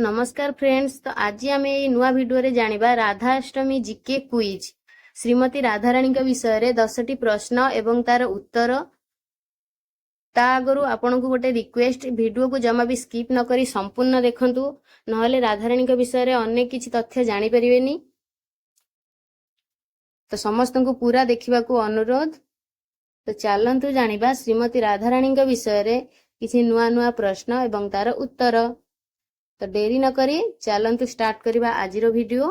नमस्कार फ्रेंड्स। तो आज आम ये नुआ भिडियो रे जानिबा राधाष्टमी जीके क्विज। श्रीमती राधाराणी विषय रे 10टी प्रश्न एवं तार उत्तर। ता आगरु आपन को गोटे रिक्वेस्ट, भिडियो को जमा भी स्किप न करी संपूर्ण देखंतु, नहले राधाराणी विषय रे अनेक किछि तथ्य जानि परिबेनी। तो समस्त को पूरा देखिबा को अनुरोध। तो चलंतु जानिबा श्रीमती राधाराणी विषय रे किछि नुआ नुआ प्रश्न एवं तार उत्तर। तो देरी न करी चलंतु स्टार्ट करिबा आजिरो वीडियो।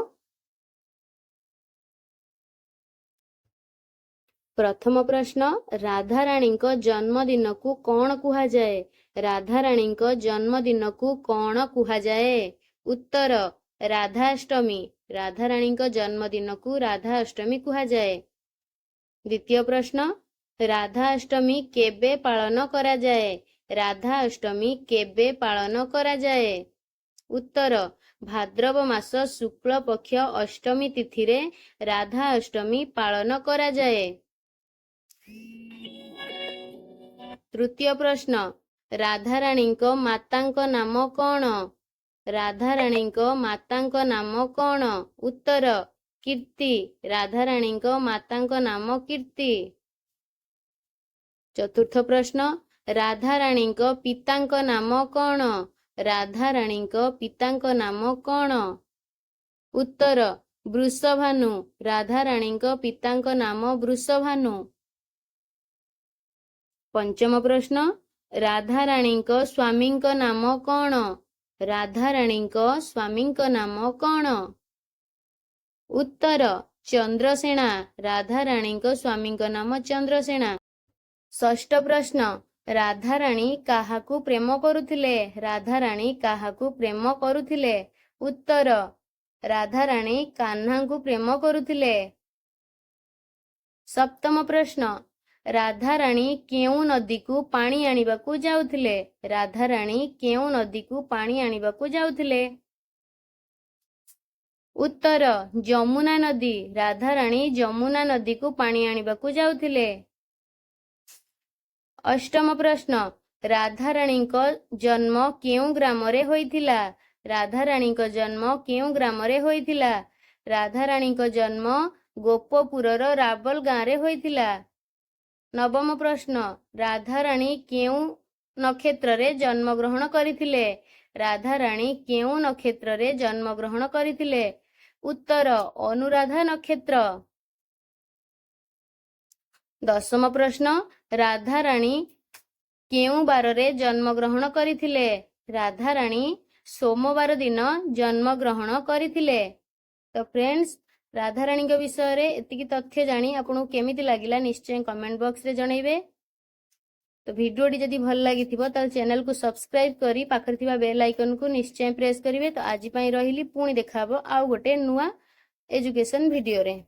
प्रथम प्रश्न, राधाराणी जन्मदिन को कौन कुहा जाए? राधाराणी जन्मदिन को कौन कुहा जाए? उत्तर राधाष्टमी। राधाराणी जन्मदिन को राधाष्टमी कुहा जाए। द्वितीय प्रश्न, राधाष्टमी केबे पालन करा जाए? राधाष्टमी केबे पालन करा जाए? उत्तर भाद्रव मास शुक्ल पक्ष अष्टमी तिथि रे राधा अष्टमी पालन करा जाए। तृतीय प्रश्न, राधाराणी मातांक नाम कौन? राधाराणी मातांक नाम कौन? उत्तर कीर्ति। राधाराणी मातांक नाम कीर्ति। चतुर्थ प्रश्न, राधाराणी पितांक नाम कौन? राधाराणी पितांक नाम कौन? उत्तर वृषभानु। राधाराणी पितांक नाम वृषभानु। पंचम प्रश्न, राधाराणी स्वामी नाम कौन? राधाराणी स्वामी नाम कौन? उत्तर चंद्रसेना। राधाराणी स्वामी नाम चंद्रसेना। षष्ठ प्रश्न, राधाराणी काहाकू प्रेम करुथिले? राधाराणी काहाकू प्रेम करुथिले? उत्तर राधाराणी कान्हाकू प्रेम करुथिले। सप्तम प्रश्न, राधाराणी केउ नदी को पानी आनिबाकू जाउथिले? राधाराणी केउ नदी को पानी आनिबाकू जाउथिले? उत्तर जमुना नदी। राधाराणी जमुना नदी को पानी आनिबाकू जाउथिले। अष्टम प्रश्न, राधाराणी जन्म केउ ग्राम रे होइथिला? राधाराणी जन्म केउ ग्राम रे होइथिला? राधाराणी जन्म गोपपुर रावल गाँव रे होइथिला। नवम प्रश्न, राधाराणी केउ नक्षत्र रे जन्म ग्रहण करिथिले? राधाराणी केउ नक्षत्र रे जन्म ग्रहण करिथिले? उत्तर अनुराधा नक्षत्र। दशम प्रश्न, राधाराणी केउ बार रे जन्म ग्रहण करिथिले? राधाराणी सोमवार दिन जन्म ग्रहण करिथिले। तो फ्रेंड्स, राधाराणी विषय रे एतिकी तथ्य जानी आपको केमिति लागिला निश्चय कमेंट बॉक्स रे जणाइबे। तो वीडियो जदि भल लागिथिबो त चैनल को सब्सक्राइब करी पाखर थिबा बेल आइकन को निश्चय प्रेस करिवे। तो आज पई रहिली, पुणी देखाबो आउ गोटे नुआ एजुकेशन वीडियो रे।